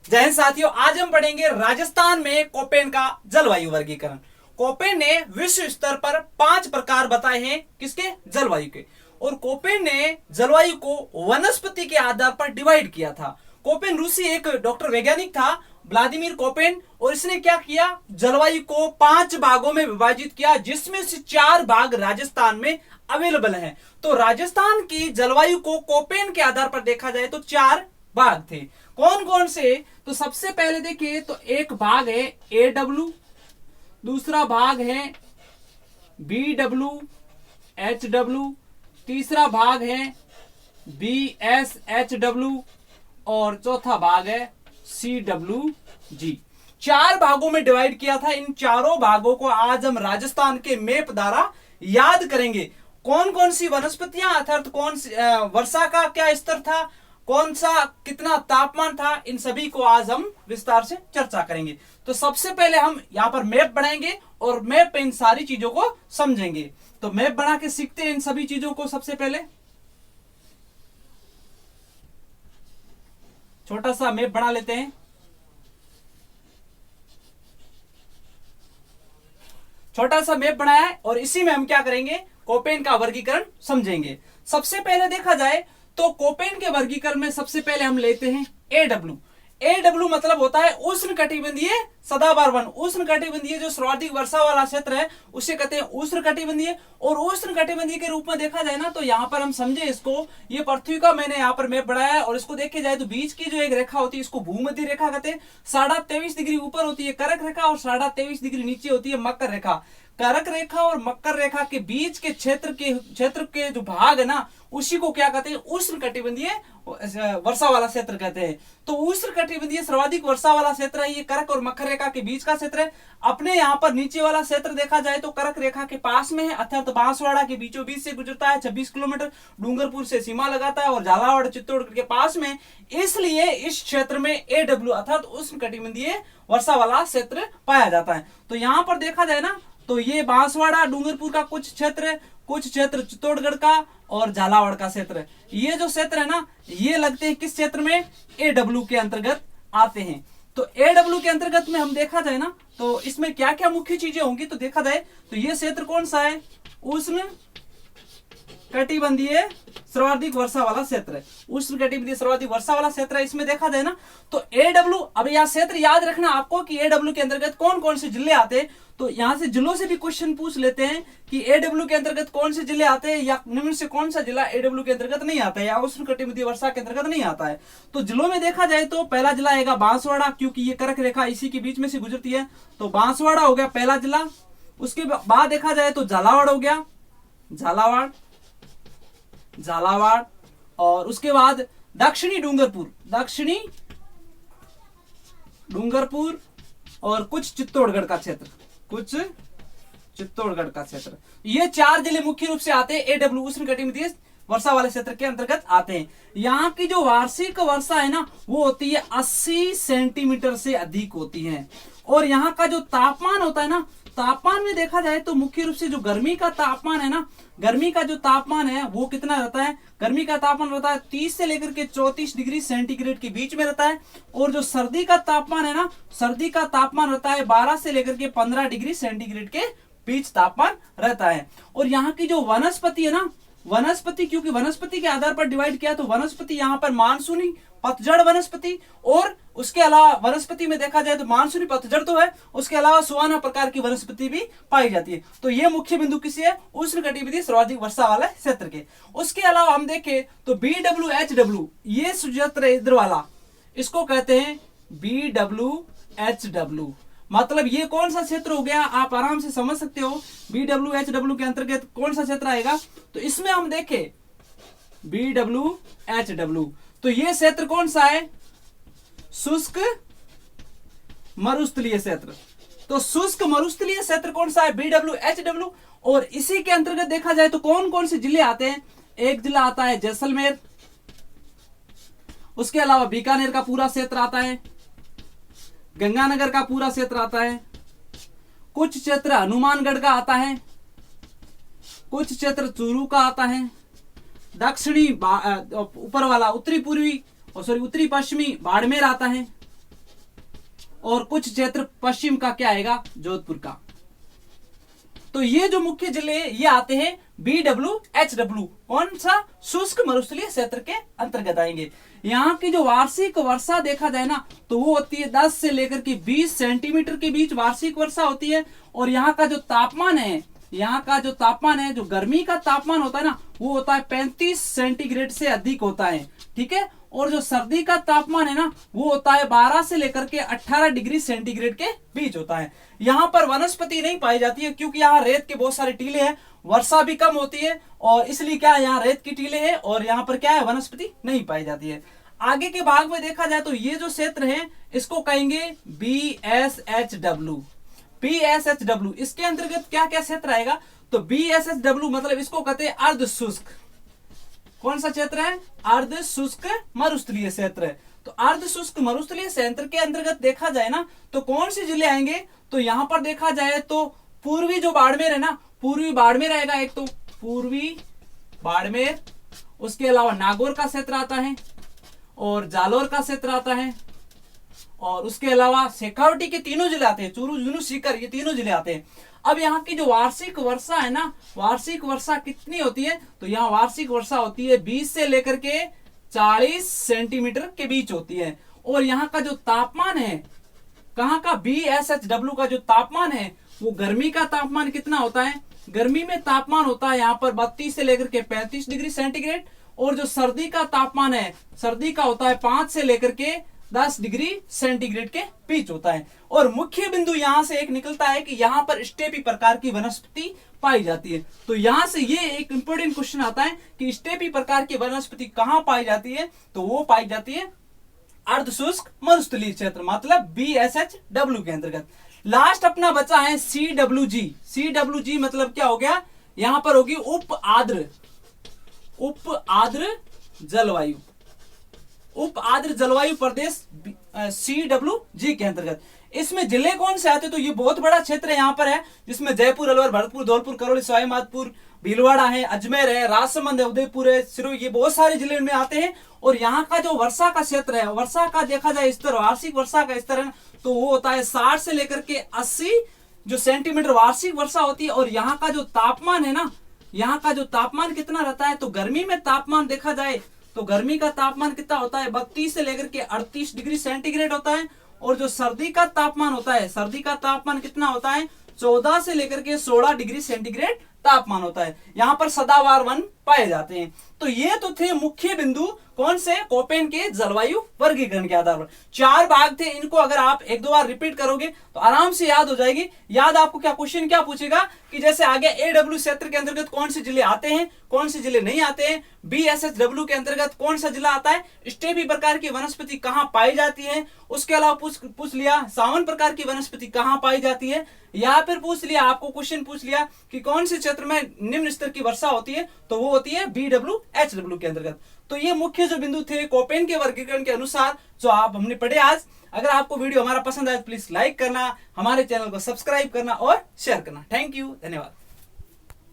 जय हिंद साथियों, आज हम पढ़ेंगे राजस्थान में कोपेन का जलवायु वर्गीकरण। कोपेन ने विश्व स्तर पर 5 प्रकार बताए हैं किसके, जलवायु के। और कोपेन ने जलवायु को वनस्पति के आधार पर डिवाइड किया था। कोपेन रूसी एक डॉक्टर वैज्ञानिक था, व्लादिमीर कोपेन, और इसने क्या किया, जलवायु को 5 भागों में विभाजित किया, जिसमें से 4 भाग राजस्थान में अवेलेबल हैं। तो राजस्थान की जलवायु को कोपेन के आधार पर देखा जाए तो 4 भाग थे। कौन कौन से, तो सबसे पहले देखिए तो एक भाग है AW, दूसरा भाग है BW, HW, तीसरा भाग है BSHW और चौथा भाग है CWG। 4 भागों में डिवाइड किया था। इन चारों भागों को आज हम राजस्थान के मैप द्वारा याद करेंगे। कौन कौन सी वनस्पतियां, अर्थात कौन सी वर्षा का क्या स्तर था, कौन सा कितना तापमान था, इन सभी को आज हम विस्तार से चर्चा करेंगे। तो सबसे पहले हम यहाँ पर मैप बनाएंगे और मैप पे इन सारी चीजों को समझेंगे। तो मैप बना के सीखते हैं इन सभी चीजों को। सबसे पहले छोटा सा मैप बना लेते हैं। छोटा सा मैप बनाया है और इसी में हम क्या करेंगे, कोपेन का वर्गीकरण समझेंगे। सबसे पहले देखा जाए तो कोपेन के वर्गीकरण में सबसे पहले हम लेते हैं AW। AW मतलब होता है उष्ण कटिबंधीय सदाबहार वन। उष्ण कटिबंधीय जो सर्वाधिक वर्षा वाला क्षेत्र है उसे कहते हैं उष्ण कटिबंधीय। और उष्ण कटिबंधीय के रूप में देखा जाए ना, तो यहाँ पर हम समझे इसको, ये पृथ्वी का मैंने यहाँ पर मैप बनाया है और इसको देखे जाए तो बीच की जो एक रेखा होती है इसको भूमध्य रेखा कहते हैं। 23.5 डिग्री ऊपर होती है कर्क रेखा और 23.5 डिग्री नीचे होती है मकर रेखा। कर्क रेखा और मकर रेखा के बीच के क्षेत्र के जो भाग है ना, उसी को क्या कहते हैं, उष्ण कटिबंधीय वर्षा वाला क्षेत्र कहते हैं। तो उष्ण कटिबंधीय सर्वाधिक वर्षा वाला क्षेत्र है, ये कर्क और मकर रेखा के बीच का क्षेत्र है। अपने यहाँ पर नीचे वाला क्षेत्र देखा जाए तो कर्क रेखा के पास में है, अर्थात बांसवाड़ा के बीचों बीच से गुजरता है, 26 किलोमीटर डूंगरपुर से सीमा लगाता है और झालावाड़ चित्तौड़गढ़ के पास में। इसलिए इस क्षेत्र में AW अर्थात उष्ण कटिबंधीय वर्षा वाला क्षेत्र पाया जाता है। तो यहाँ पर देखा जाए ना, तो ये बांसवाड़ा डूंगरपुर का कुछ क्षेत्र चित्तौड़गढ़ का और झालावाड़ का क्षेत्र, ये जो क्षेत्र है ना, ये लगते हैं किस क्षेत्र में, AW के अंतर्गत आते हैं। तो AW के अंतर्गत में हम देखा जाए ना, तो इसमें क्या क्या मुख्य चीजें होंगी, तो देखा जाए तो ये क्षेत्र कौन सा है, उष्ण कटिबंधीय सर्वाधिक वर्षा वाला क्षेत्र है। उष्ण कटिबंधीय सर्वाधिक वर्षा वाला क्षेत्र है। इसमें देखा जाए ना तो AW, अब यह क्षेत्र याद रखना आपको कि AW के अंतर्गत कौन कौन से जिले आते हैं। तो यहां से जिलों से भी क्वेश्चन पूछ लेते हैं कि AW के अंतर्गत कौन से जिले आते हैं, या निम्न से कौन सा जिला AW के अंतर्गत नहीं आता है या उष्ण कटिबंधीय वर्षा के अंतर्गत नहीं आता है। तो जिलों में देखा जाए तो पहला जिला आएगा बांसवाड़ा, क्योंकि ये कर्क रेखा इसी के बीच में से गुजरती है, तो बांसवाड़ा हो गया पहला जिला। उसके बाद देखा जाए तो झालावाड़ हो गया, झालावाड़। और उसके बाद दक्षिणी डूंगरपुर और कुछ चित्तौड़गढ़ का क्षेत्र, ये 4 जिले मुख्य रूप से आते हैं AW उष्ण कटिबंधीय वर्षा वाले क्षेत्र के अंतर्गत आते हैं। यहाँ की जो वार्षिक वर्षा है ना, वो होती है 80 सेंटीमीटर से अधिक होती है। और यहाँ का जो तापमान होता है ना, तापमान में देखा जाए तो मुख्य रूप से जो गर्मी का तापमान है ना, गर्मी का जो तापमान है वो कितना रहता है, गर्मी का तापमान रहता है 30 से लेकर के 34 डिग्री सेंटीग्रेड के बीच में रहता है। और जो सर्दी का तापमान है ना, सर्दी का तापमान रहता है 12 से लेकर के 15 डिग्री सेंटीग्रेड के बीच तापमान रहता है। और यहाँ की जो वनस्पति है ना, वनस्पति, क्योंकि वनस्पति के आधार पर डिवाइड किया, तो वनस्पति यहाँ पर मानसूनी पतझड़ वनस्पति, और उसके अलावा वनस्पति में देखा जाए तो मानसूनी पतझड़ तो है, उसके अलावा सुहाना प्रकार की वनस्पति भी पाई जाती है। तो ये मुख्य बिंदु किसी है, उष्ण कटिबंधीय सर्वाधिक वर्षा वाले क्षेत्र के। उसके अलावा हम देखें तो BW HW, ये क्षेत्र इधर वाला, इसको कहते हैं BW HW। मतलब ये कौन सा क्षेत्र हो गया, आप आराम से समझ सकते हो। BW HW के अंतर्गत कौन सा क्षेत्र आएगा, तो इसमें हम देखें BW HW, तो ये क्षेत्र कौन सा है, शुष्क मरुस्थलीय क्षेत्र। तो शुष्क मरुस्थलीय क्षेत्र कौन सा है, BW HW। और इसी के अंतर्गत देखा जाए तो कौन कौन से जिले आते हैं, एक जिला आता है जैसलमेर, उसके अलावा बीकानेर का पूरा क्षेत्र आता है, गंगानगर का पूरा क्षेत्र आता है, कुछ क्षेत्र हनुमानगढ़ का आता है, कुछ क्षेत्र चूरू का आता है, दक्षिणी ऊपर वाला उत्तरी पश्चिमी बाड़मेर आता है, और कुछ क्षेत्र पश्चिम का क्या आएगा, जोधपुर का। तो ये जो मुख्य जिले ये आते हैं BWHW, कौन सा, शुष्क मरुस्थलीय क्षेत्र के अंतर्गत आएंगे। यहाँ की जो वार्षिक वर्षा देखा जाए ना तो वो होती है 10 से लेकर के 20 सेंटीमीटर के बीच वार्षिक वर्षा होती है। और यहाँ का जो तापमान है, यहाँ का जो तापमान है, जो गर्मी का तापमान होता है ना वो होता है 35 सेंटीग्रेड से अधिक होता है, ठीक है। और जो सर्दी का तापमान है ना वो होता है 12 से लेकर के 18 डिग्री सेंटीग्रेड के बीच होता है। यहाँ पर वनस्पति नहीं पाई जाती है क्योंकि यहाँ रेत के बहुत सारे टीले हैं, वर्षा भी कम होती है और इसलिए क्या यहाँ रेत की टीले हैं और यहाँ पर क्या है, वनस्पति नहीं पाई जाती है। आगे के भाग में देखा जाए तो ये जो क्षेत्र है इसको कहेंगे BSHW। BSHW इसके अंतर्गत क्या क्या क्षेत्र आएगा, तो BSHW मतलब इसको कहते हैं अर्ध शुष्क। कौन सा क्षेत्र है, अर्ध शुष्क मरुस्थलीय क्षेत्र है। तो अर्ध शुष्क मरुस्थलीय क्षेत्र के अंतर्गत देखा जाए ना तो कौन से जिले आएंगे, तो यहां पर देखा जाए तो पूर्वी जो बाड़मेर है ना, पूर्वी बाड़मेर आएगा, एक तो पूर्वी बाड़मेर, उसके अलावा नागौर का क्षेत्र आता है और जालोर का क्षेत्र आता है और उसके अलावा शेखावटी के तीनों जिले आते हैं, चूरू, झुंझुनू, सीकर, ये तीनों जिले आते हैं। अब यहाँ की जो वार्षिक वर्षा है ना, वार्षिक वर्षा कितनी होती है, तो यहाँ वार्षिक वर्षा होती है 20 से लेकर के 40 सेंटीमीटर के बीच होती है। और यहाँ का जो तापमान है, कहाँ का, BSHW का जो तापमान है वो गर्मी का तापमान कितना होता है, गर्मी में तापमान होता है यहाँ पर 32 से लेकर के 35 डिग्री सेंटीग्रेड। और जो सर्दी का तापमान है, सर्दी का होता है 5 से लेकर के 10 डिग्री सेंटीग्रेड के बीच होता है। और मुख्य बिंदु यहां से एक निकलता है कि यहां पर स्टेपी प्रकार की वनस्पति पाई जाती है। तो यहां से ये एक इंपॉर्टेंट क्वेश्चन आता है कि स्टेपी प्रकार की वनस्पति कहां पाई जाती है, तो वो पाई जाती है अर्ध शुष्क मरुस्थलीय क्षेत्र, मतलब BSHW के अंतर्गत। लास्ट अपना बचा है CWG। CWG मतलब क्या हो गया, यहां पर होगी उप आर्द्र जलवायु, उप आर्द्र जलवायु प्रदेश CWG के अंतर्गत। इसमें जिले कौन से आते, तो ये बहुत बड़ा क्षेत्र यहाँ पर है जिसमें जयपुर, अलवर, भरतपुर, धौलपुर, करौली, सवाईमाधोपुर, भीलवाड़ा है, अजमेर है, राजसमंद है, उदयपुर है, सिरोही, ये बहुत सारे जिले में आते हैं। और यहाँ का जो वर्षा का क्षेत्र है, वर्षा का देखा जाए स्तर, वार्षिक वर्षा का स्तर है तो वो होता है 60 से लेकर के 80 जो सेंटीमीटर वार्षिक वर्षा होती है। और यहाँ का जो तापमान है ना, यहाँ का जो तापमान कितना रहता है, तो गर्मी में तापमान देखा जाए तो गर्मी का तापमान कितना होता है, 32 से लेकर के 38 डिग्री सेंटीग्रेड होता है। और जो सर्दी का तापमान होता है, सर्दी का तापमान कितना होता है, 14 से लेकर के 16 डिग्री सेंटीग्रेड तापमान होता है। यहाँ पर सदाबहार वन पाए जाते हैं। तो ये तो थे मुख्य बिंदु कौन से, कोपेन के जलवायु वर्गीकरण के आधार पर। 4 भाग थे, इनको अगर आप 1-2 बार रिपीट करोगे तो आराम से याद हो जाएगी। याद आपको क्या क्वेश्चन क्या पूछेगा कि जैसे आगे AW क्षेत्र के अंतर्गत कौन से जिले आते हैं, कौन से जिले नहीं आते हैं, BSHW के अंतर्गत कौन सा जिला आता है, स्टेपी प्रकार की वनस्पति कहां पाई जाती है, उसके अलावा पूछ लिया सावन प्रकार की वनस्पति कहां पाई जाती है, या फिर पूछ लिया, आपको क्वेश्चन पूछ लिया कि कौन से क्षेत्र में निम्न स्तर की वर्षा होती है, तो वो होती है BWHW के अंतर्गत। तो ये मुख्य जो बिंदु थे कोपेन के वर्गीकरण के अनुसार जो आप हमने पढ़े आज। अगर आपको वीडियो हमारा पसंद आए तो प्लीज लाइक करना, हमारे चैनल को सब्सक्राइब करना और शेयर करना। थैंक यू, धन्यवाद।